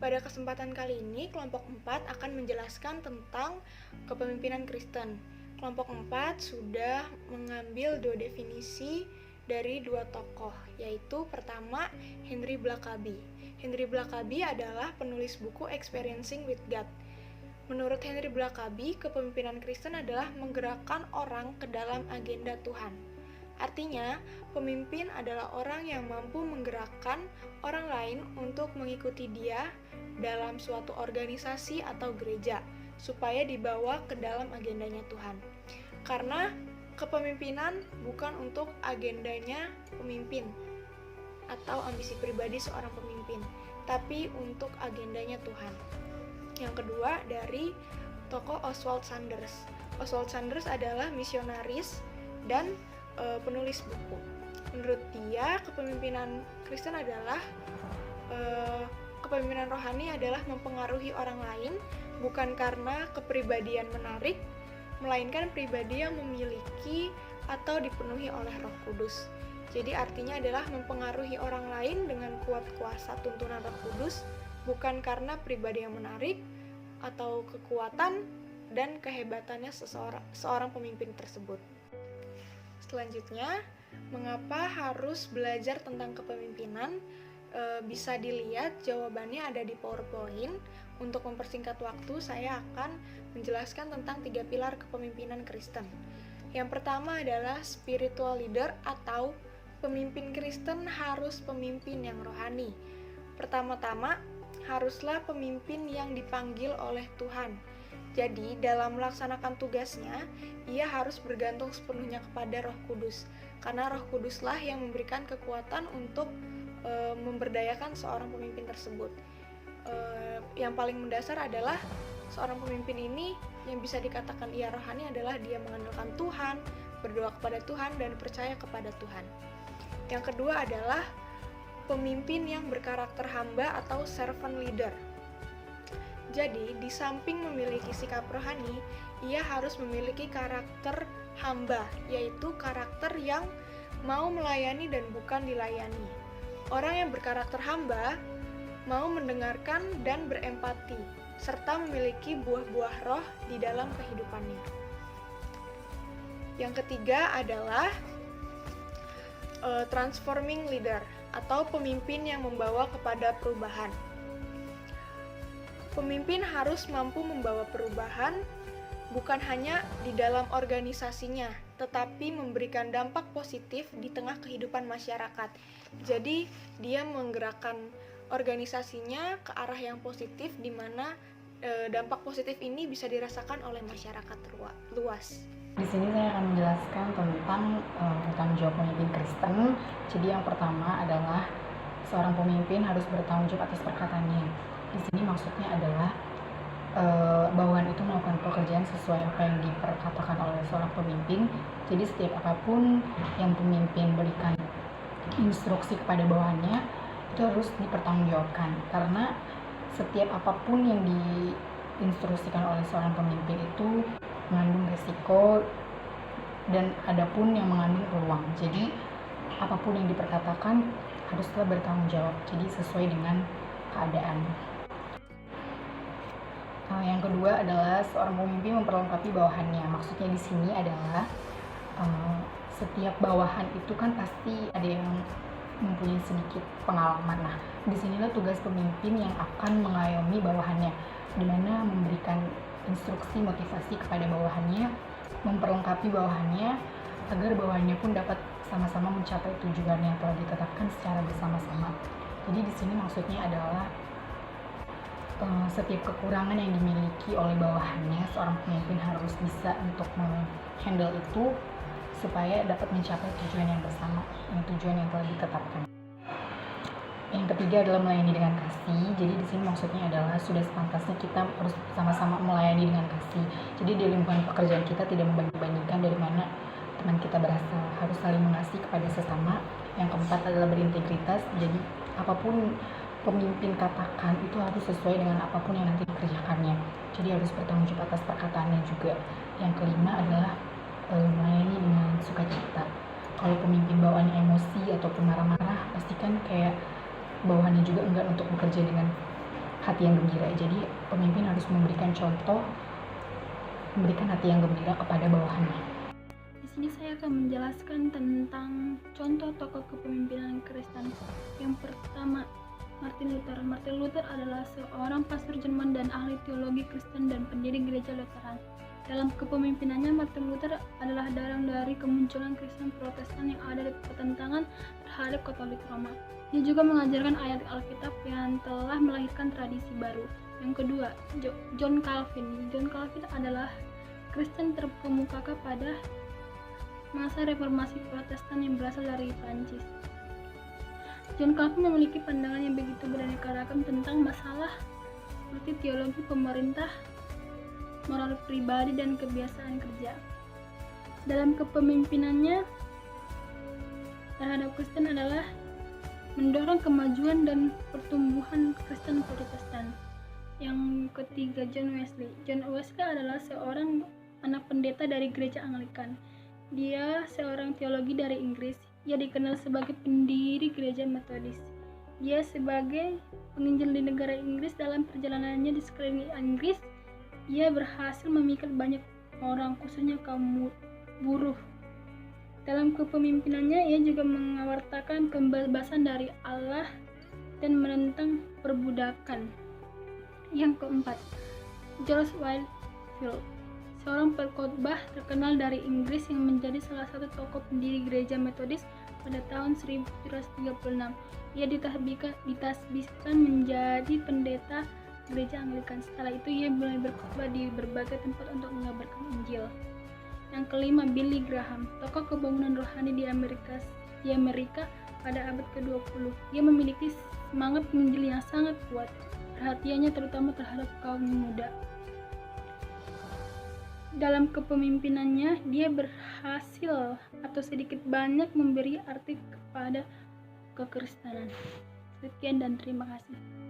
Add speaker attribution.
Speaker 1: Pada kesempatan kali ini, kelompok 4 akan menjelaskan tentang kepemimpinan Kristen. Kelompok 4 sudah mengambil 2 definisi dari 2 tokoh, yaitu pertama, Henry Blackaby. Henry Blackaby adalah penulis buku Experiencing with God. Menurut Henry Blackaby, kepemimpinan Kristen adalah menggerakkan orang ke dalam agenda Tuhan. Artinya, pemimpin adalah orang yang mampu menggerakkan orang lain untuk mengikuti dia dalam suatu organisasi atau gereja, supaya dibawa ke dalam agendanya Tuhan. Karena kepemimpinan bukan untuk agendanya pemimpin atau ambisi pribadi seorang pemimpin, tapi untuk agendanya Tuhan. Yang kedua dari tokoh Oswald Sanders. Oswald Sanders adalah misionaris dan penulis buku. Menurut dia, kepemimpinan Kristen adalah kepemimpinan rohani adalah mempengaruhi orang lain bukan karena kepribadian menarik, melainkan pribadi yang memiliki atau dipenuhi oleh Roh Kudus. Jadi artinya adalah mempengaruhi orang lain dengan kuat kuasa tuntunan Roh Kudus, bukan karena pribadi yang menarik atau kekuatan dan kehebatannya seorang pemimpin tersebut. Selanjutnya, mengapa harus belajar tentang kepemimpinan? Bisa dilihat jawabannya ada di PowerPoint. Untuk mempersingkat waktu, saya akan menjelaskan tentang 3 pilar kepemimpinan Kristen. Yang pertama adalah spiritual leader atau pemimpin Kristen harus pemimpin yang rohani. Pertama-tama, haruslah pemimpin yang dipanggil oleh Tuhan. Jadi, dalam melaksanakan tugasnya, ia harus bergantung sepenuhnya kepada Roh Kudus. Karena Roh Kuduslah yang memberikan kekuatan untuk memberdayakan seorang pemimpin tersebut. Yang paling mendasar adalah seorang pemimpin ini yang bisa dikatakan ia rohani adalah dia mengandalkan Tuhan, berdoa kepada Tuhan, dan percaya kepada Tuhan. Yang kedua adalah pemimpin yang berkarakter hamba atau servant leader. Jadi, di samping memiliki sikap rohani, ia harus memiliki karakter hamba, yaitu karakter yang mau melayani dan bukan dilayani. Orang yang berkarakter hamba mau mendengarkan dan berempati, serta memiliki buah-buah roh di dalam kehidupannya. Yang ketiga adalah transforming leader, atau pemimpin yang membawa kepada perubahan. Pemimpin harus mampu membawa perubahan bukan hanya di dalam organisasinya, tetapi memberikan dampak positif di tengah kehidupan masyarakat. Jadi, dia menggerakkan organisasinya ke arah yang positif, di mana dampak positif ini bisa dirasakan oleh masyarakat luas.
Speaker 2: Di sini saya akan menjelaskan tentang tanggung jawab pemimpin Kristen. Jadi yang pertama adalah seorang pemimpin harus bertanggung jawab atas perkataannya. Di sini maksudnya adalah bawahan itu melakukan pekerjaan sesuai apa yang diperkatakan oleh seorang pemimpin. Jadi setiap apapun yang pemimpin berikan instruksi kepada bawahannya itu harus dipertanggungjawabkan, karena setiap apapun yang diinstruksikan oleh seorang pemimpin itu mengandung risiko dan adapun yang mengandung peluang. Jadi apapun yang diperkatakan haruslah bertanggung jawab, jadi sesuai dengan keadaan. Yang kedua adalah seorang pemimpin memperlengkapi bawahannya. Maksudnya di sini adalah setiap bawahan itu kan pasti ada yang mempunyai sedikit pengalaman. Nah, disinilah tugas pemimpin yang akan mengayomi bawahannya, di mana memberikan instruksi motivasi kepada bawahannya, memperlengkapi bawahannya agar bawahannya pun dapat sama-sama mencapai tujuan yang telah ditetapkan secara bersama-sama. Jadi di sini maksudnya adalah setiap kekurangan yang dimiliki oleh bawahannya, seorang pemimpin harus bisa untuk menghandle itu supaya dapat mencapai tujuan yang bersama, tujuan yang telah ditetapkan. Yang ketiga adalah melayani dengan kasih. Jadi di sini maksudnya adalah sudah sepantasnya kita harus sama-sama melayani dengan kasih. Jadi di lingkungan pekerjaan kita tidak membanding-bandingkan dari mana teman kita berasal, harus saling mengasihi kepada sesama. Yang keempat adalah berintegritas. Jadi apapun pemimpin katakan itu harus sesuai dengan apapun yang nanti dikerjakannya. Jadi harus bertanggung jawab atas perkataannya juga. Yang kelima adalah melayani dengan sukacita. Kalau pemimpin bawaannya emosi ataupun marah-marah, pastikan kayak bawahannya juga enggak untuk bekerja dengan hati yang gembira. Jadi pemimpin harus memberikan contoh, memberikan hati yang gembira kepada bawahannya.
Speaker 3: Di sini saya akan menjelaskan tentang contoh tokoh kepemimpinan Kristen. Yang pertama, Martin Luther. Martin Luther adalah seorang pastor Jerman dan ahli teologi Kristen dan pendiri gereja Lutheran. Dalam kepemimpinannya, Martin Luther adalah darang dari kemunculan Kristen Protestan yang ada di pertentangan terhadap Katolik Roma. Dia juga mengajarkan ayat Alkitab yang telah melahirkan tradisi baru. Yang kedua, John Calvin. John Calvin adalah Kristen terkemuka pada masa reformasi Protestan yang berasal dari Prancis. John Calvin memiliki pandangan yang begitu beraneka ragam tentang masalah seperti teologi pemerintah, moral pribadi, dan kebiasaan kerja. Dalam kepemimpinannya terhadap Kristen adalah mendorong kemajuan dan pertumbuhan Kristen Protestan. Yang ketiga, John Wesley. John Wesley adalah seorang anak pendeta dari gereja Anglikan. Dia seorang teologi dari Inggris. Ia dikenal sebagai pendiri gereja Metodis. Dia sebagai penginjil di negara Inggris. Dalam perjalanannya di sekeliling Inggris, ia berhasil memikat banyak orang, khususnya kaum buruh. Dalam kepemimpinannya, ia juga mengawartakan pembebasan dari Allah dan menentang perbudakan. Yang keempat, George Whitefield, seorang pengkhotbah terkenal dari Inggris yang menjadi salah satu tokoh pendiri gereja Metodis pada tahun 1736. Ia ditasbihkan menjadi pendeta gereja Anglikan. Setelah itu ia mulai berkhotbah di berbagai tempat untuk mengabarkan Injil. Yang kelima, Billy Graham, tokoh kebangunan rohani di Amerika pada abad ke-20. Dia memiliki semangat penginjil yang sangat kuat. Perhatiannya terutama terhadap kaum muda. Dalam kepemimpinannya, dia berhasil atau sedikit banyak memberi arti kepada kekristenan. Sekian dan terima kasih.